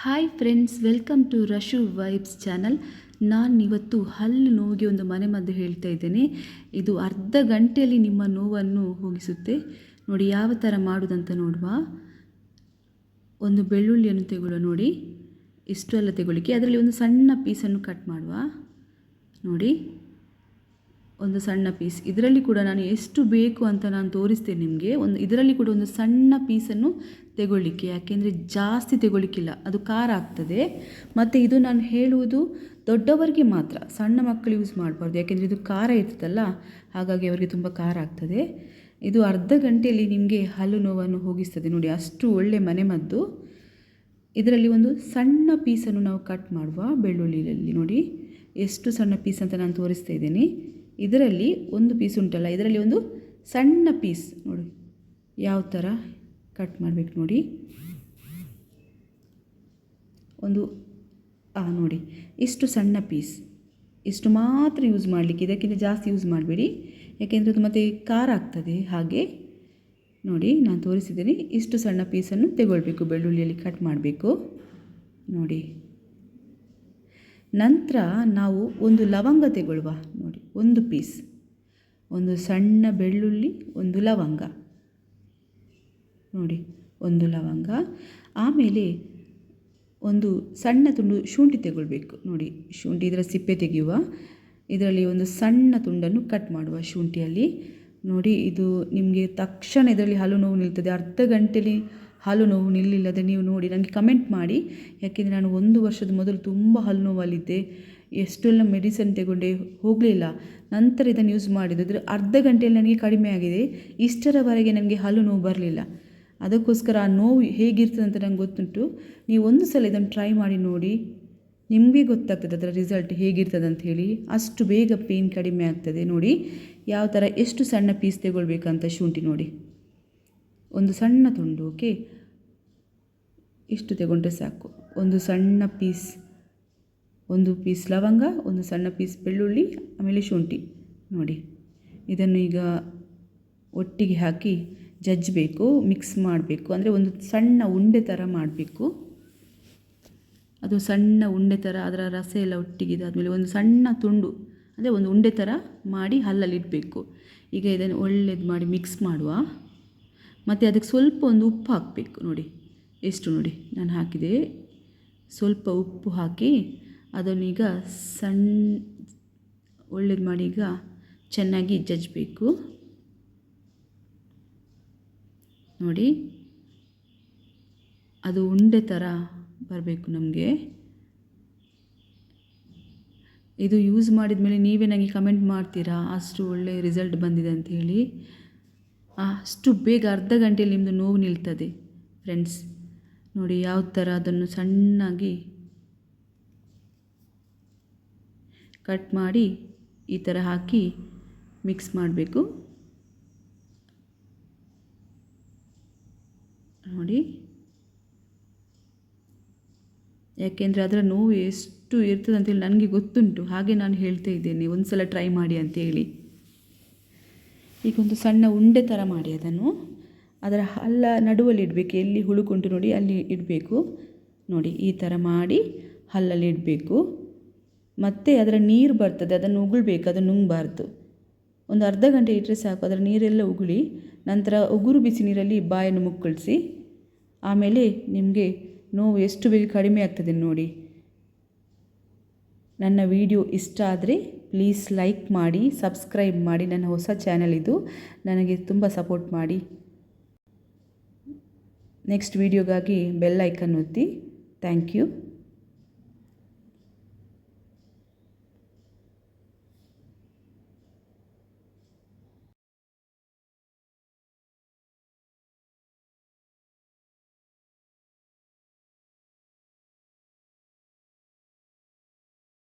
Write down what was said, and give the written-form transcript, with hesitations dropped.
Hi friends, welcome to Rashu vibes channel. ನಾನು ಇವತ್ತು ಹಲ್ಲು ನೋವಿಗೆ ಒಂದು ಮನೆಮದ್ದು ಹೇಳ್ತಾ ಇದ್ದೇನೆ. ಇದು ಅರ್ಧ ಗಂಟೆಯಲ್ಲಿ ನಿಮ್ಮ ನೋವನ್ನು ಹೋಗಿಸುತ್ತೆ. ನೋಡಿ ಯಾವ ಥರ ಮಾಡೋದಂತ ನೋಡುವ. ಒಂದು ಬೆಳ್ಳುಳ್ಳಿಯನ್ನು ತೆಗೊಳ್ಳುವ. ನೋಡಿ ಇಷ್ಟು ಎಲ್ಲ ತೆಗೊಳ್ಳಿಕ್ಕೆ, ಅದರಲ್ಲಿ ಒಂದು ಸಣ್ಣ ಪೀಸನ್ನು ಕಟ್ ಮಾಡುವ. ನೋಡಿ ಒಂದು ಸಣ್ಣ ಪೀಸ್. ಇದರಲ್ಲಿ ಕೂಡ ನಾನು ಎಷ್ಟು ಬೇಕು ಅಂತ ನಾನು ತೋರಿಸ್ತೇನೆ ನಿಮಗೆ. ಇದರಲ್ಲಿ ಕೂಡ ಒಂದು ಸಣ್ಣ ಪೀಸನ್ನು ತೆಗೊಳ್ಳಿಕ್ಕೆ, ಯಾಕೆಂದರೆ ಜಾಸ್ತಿ ತೆಗೊಳ್ಳಿಕ್ಕಿಲ್ಲ, ಅದು ಖಾರ ಆಗ್ತದೆ. ಮತ್ತು ಇದು ನಾನು ಹೇಳುವುದು ದೊಡ್ಡವರಿಗೆ ಮಾತ್ರ, ಸಣ್ಣ ಮಕ್ಕಳು ಯೂಸ್ ಮಾಡಬಾರ್ದು, ಯಾಕೆಂದರೆ ಇದು ಖಾರ ಇರ್ತದಲ್ಲ, ಹಾಗಾಗಿ ಅವರಿಗೆ ತುಂಬ ಖಾರ ಆಗ್ತದೆ. ಇದು ಅರ್ಧ ಗಂಟೆಯಲ್ಲಿ ನಿಮಗೆ ಹಲ್ಲು ನೋವನ್ನು ಹೋಗಿಸ್ತದೆ. ನೋಡಿ ಅಷ್ಟು ಒಳ್ಳೆ ಮನೆಮದ್ದು. ಇದರಲ್ಲಿ ಒಂದು ಸಣ್ಣ ಪೀಸನ್ನು ನಾವು ಕಟ್ ಮಾಡುವ. ಬೆಳ್ಳುಳ್ಳಿಯಲ್ಲಿ ನೋಡಿ ಎಷ್ಟು ಸಣ್ಣ ಪೀಸ್ ಅಂತ ನಾನು ತೋರಿಸ್ತಾ ಇದ್ದೀನಿ. ಇದರಲ್ಲಿ ಒಂದು ಪೀಸ್ ಉಂಟಲ್ಲ, ಇದರಲ್ಲಿ ಒಂದು ಸಣ್ಣ ಪೀಸ್ ನೋಡಿ ಯಾವ ಥರ ಕಟ್ ಮಾಡಬೇಕು. ನೋಡಿ ಒಂದು ನೋಡಿ ಇಷ್ಟು ಸಣ್ಣ ಪೀಸ್, ಇಷ್ಟು ಮಾತ್ರ ಯೂಸ್ ಮಾಡಲಿಕ್ಕೆ, ಇದಕ್ಕಿಂತ ಜಾಸ್ತಿ ಯೂಸ್ ಮಾಡಬೇಡಿ, ಯಾಕೆಂದರೆ ಅದು ಮತ್ತು ಖಾರ ಆಗ್ತದೆ. ಹಾಗೆ ನೋಡಿ ನಾನು ತೋರಿಸಿದ್ದೀನಿ. ಇಷ್ಟು ಸಣ್ಣ ಪೀಸನ್ನು ತೆಗೊಳ್ಬೇಕು, ಬೆಳ್ಳುಳ್ಳಿಯಲ್ಲಿ ಕಟ್ ಮಾಡಬೇಕು. ನೋಡಿ ನಂತರ ನಾವು ಒಂದು ಲವಂಗ ತೆಗೊಳ್ಳುವ. ನೋಡಿ ಒಂದು ಪೀಸ್, ಒಂದು ಸಣ್ಣ ಬೆಳ್ಳುಳ್ಳಿ, ಒಂದು ಲವಂಗ, ನೋಡಿ ಒಂದು ಲವಂಗ. ಆಮೇಲೆ ಒಂದು ಸಣ್ಣ ತುಂಡು ಶುಂಠಿ ತೆಗೊಳ್ಬೇಕು. ನೋಡಿ ಶುಂಠಿ, ಇದರ ಸಿಪ್ಪೆ ತೆಗೆಯುವ. ಇದರಲ್ಲಿ ಒಂದು ಸಣ್ಣ ತುಂಡನ್ನು ಕಟ್ ಮಾಡುವ ಶುಂಠಿಯಲ್ಲಿ. ನೋಡಿ ಇದು ನಿಮಗೆ ತಕ್ಷಣ ಇದರಲ್ಲಿ ಹಲ್ಲು ನೋವು ನಿಲ್ತದೆ. ಅರ್ಧ ಗಂಟೆಯಲ್ಲಿ ಹಲ್ಲು ನೋವು ನಿಲ್ಲಿಲ್ಲದೆ ನೀವು ನೋಡಿ ನನಗೆ ಕಮೆಂಟ್ ಮಾಡಿ, ಯಾಕೆಂದರೆ ನಾನು 1 ವರ್ಷದ ಮೊದಲು ತುಂಬ ಹಲ್ಲು ನೋವಲ್ಲಿದ್ದೆ. ಎಷ್ಟೆಲ್ಲ ಮೆಡಿಸಿನ್ ತಗೊಂಡೆ, ಹೋಗಲಿಲ್ಲ. ನಂತರ ಇದನ್ನು ಯೂಸ್ ಮಾಡಿದರೆ ಅರ್ಧ ಗಂಟೆಯಲ್ಲಿ ನನಗೆ ಕಡಿಮೆ ಆಗಿದೆ. ಇಷ್ಟರವರೆಗೆ ನನಗೆ ಹಲ್ಲು ನೋವು ಬರಲಿಲ್ಲ. ಅದಕ್ಕೋಸ್ಕರ ಆ ನೋವು ಹೇಗಿರ್ತದೆ ಅಂತ ನಂಗೆ ಗೊತ್ತುಂಟು. ನೀವು ಒಂದು ಸಲ ಇದನ್ನು ಟ್ರೈ ಮಾಡಿ ನೋಡಿ, ನಿಮಗೆ ಗೊತ್ತಾಗ್ತದೆ ಅದರ ರಿಸಲ್ಟ್ ಹೇಗಿರ್ತದೆ ಅಂತ ಹೇಳಿ. ಅಷ್ಟು ಬೇಗ ಪೇಯ್ನ್ ಕಡಿಮೆ ಆಗ್ತದೆ. ನೋಡಿ ಯಾವ ಥರ ಎಷ್ಟು ಸಣ್ಣ ಪೀಸ್ ತೆಗೊಳ್ಬೇಕಂತ ಶುಂಠಿ. ನೋಡಿ ಒಂದು ಸಣ್ಣ ತುಂಡು, ಓಕೆ, ಇಷ್ಟು ತೆಗೊಂಡ್ರೆ ಸಾಕು. ಒಂದು ಸಣ್ಣ ಪೀಸ್, ಒಂದು ಪೀಸ್ ಲವಂಗ, ಒಂದು ಸಣ್ಣ ಪೀಸ್ ಬೆಳ್ಳುಳ್ಳಿ, ಆಮೇಲೆ ಶುಂಠಿ. ನೋಡಿ ಇದನ್ನು ಈಗ ಒಟ್ಟಿಗೆ ಹಾಕಿ ಜಜ್ಜಬೇಕು, ಮಿಕ್ಸ್ ಮಾಡಬೇಕು. ಅಂದರೆ ಒಂದು ಸಣ್ಣ ಉಂಡೆ ಥರ ಮಾಡಬೇಕು. ಅದು ಸಣ್ಣ ಉಂಡೆ ಥರ, ಅದರ ರಸ ಎಲ್ಲ ಒಟ್ಟಿಗೆ ಆದಮೇಲೆ ಒಂದು ಸಣ್ಣ ತುಂಡು, ಅಂದರೆ ಒಂದು ಉಂಡೆ ಥರ ಮಾಡಿ ಹಲ್ಲಲ್ಲಿ ಇಡಬೇಕು. ಈಗ ಇದನ್ನು ಒಳ್ಳೇದು ಮಾಡಿ ಮಿಕ್ಸ್ ಮಾಡುವ. ಮತ್ತು ಅದಕ್ಕೆ ಸ್ವಲ್ಪ ಒಂದು ಉಪ್ಪು ಹಾಕಬೇಕು. ನೋಡಿ ಎಷ್ಟು, ನೋಡಿ ನಾನು ಹಾಕಿದೆ, ಸ್ವಲ್ಪ ಉಪ್ಪು ಹಾಕಿ ಅದನ್ನು ಈಗ ಒಳ್ಳೇದು ಮಾಡಿ ಈಗ ಚೆನ್ನಾಗಿ ಜಜ್ಜಬೇಕು. ನೋಡಿ ಅದು ಉಂಡೆ ಥರ ಬರಬೇಕು ನಮಗೆ. ಇದು ಯೂಸ್ ಮಾಡಿದ ಮೇಲೆ ನೀವೇ ನನಗೆ ಕಮೆಂಟ್ ಮಾಡ್ತೀರಾ ಅಷ್ಟು ಒಳ್ಳೆ ರಿಸಲ್ಟ್ ಬಂದಿದೆ ಅಂತ ಹೇಳಿ. ಅಷ್ಟು ಬೇಗ ಅರ್ಧ ಗಂಟೆಯಲ್ಲಿ ನಿಮ್ಮದು ನೋವು ನಿಲ್ತದೆ ಫ್ರೆಂಡ್ಸ್. ನೋಡಿ ಯಾವ ಥರ ಅದನ್ನು ಸಣ್ಣಾಗಿ ಕಟ್ ಮಾಡಿ ಈ ಥರ ಹಾಕಿ ಮಿಕ್ಸ್ ಮಾಡಬೇಕು. ನೋಡಿ ಯಾಕೆಂದರೆ ಅದರ ನೋವು ಎಷ್ಟು ಇರ್ತದೆ ಅಂತೇಳಿ ನನಗೆ ಗೊತ್ತುಂಟು, ಹಾಗೆ ನಾನು ಹೇಳ್ತಾ ಇದ್ದೇನೆ ಒಂದು ಸಲ ಟ್ರೈ ಮಾಡಿ ಅಂತೇಳಿ. ಈಗ ಒಂದು ಸಣ್ಣ ಉಂಡೆ ಥರ ಮಾಡಿ ಅದನ್ನು ಅದರ ಹಲ್ಲ ನಡುವಲ್ಲಿ ಇಡಬೇಕು. ಎಲ್ಲಿ ಹುಳುಕುಂಟು ನೋಡಿ ಅಲ್ಲಿ ಇಡಬೇಕು. ನೋಡಿ ಈ ಥರ ಮಾಡಿ ಹಲ್ಲಲ್ಲಿ ಇಡಬೇಕು. ಮತ್ತು ಅದರ ನೀರು ಬರ್ತದೆ, ಅದನ್ನು ಉಗುಳಬೇಕು, ಅದನ್ನು ನುಂಗಬಾರ್ದು. ಒಂದು ಅರ್ಧ ಗಂಟೆ ಇಟ್ಟರೆ ಸಾಕು, ಅದರ ನೀರೆಲ್ಲ ಉಗುಳಿ. ನಂತರ ಉಗುರು ಬಿಸಿ ನೀರಲ್ಲಿ ಬಾಯನ್ನು ಮುಕ್ಕಳಿಸಿ. ಆಮೇಲೆ ನಿಮಗೆ ನೋವು ಎಷ್ಟು ಬೇಗ ಕಡಿಮೆ ಆಗ್ತದೆ ನೋಡಿ. ನನ್ನ ವಿಡಿಯೋ ಇಷ್ಟ ಆದರೆ ಪ್ಲೀಸ್ ಲೈಕ್ ಮಾಡಿ, ಸಬ್ಸ್ಕ್ರೈಬ್ ಮಾಡಿ. ನನ್ನ ಹೊಸ ಚಾನಲ್ ಇದು, ನನಗೆ ತುಂಬ ಸಪೋರ್ಟ್ ಮಾಡಿ. ನೆಕ್ಸ್ಟ್ ವಿಡಿಯೋಗಾಗಿ ಬೆಲ್ ಐಕನ್ ಒತ್ತಿ. Thank you.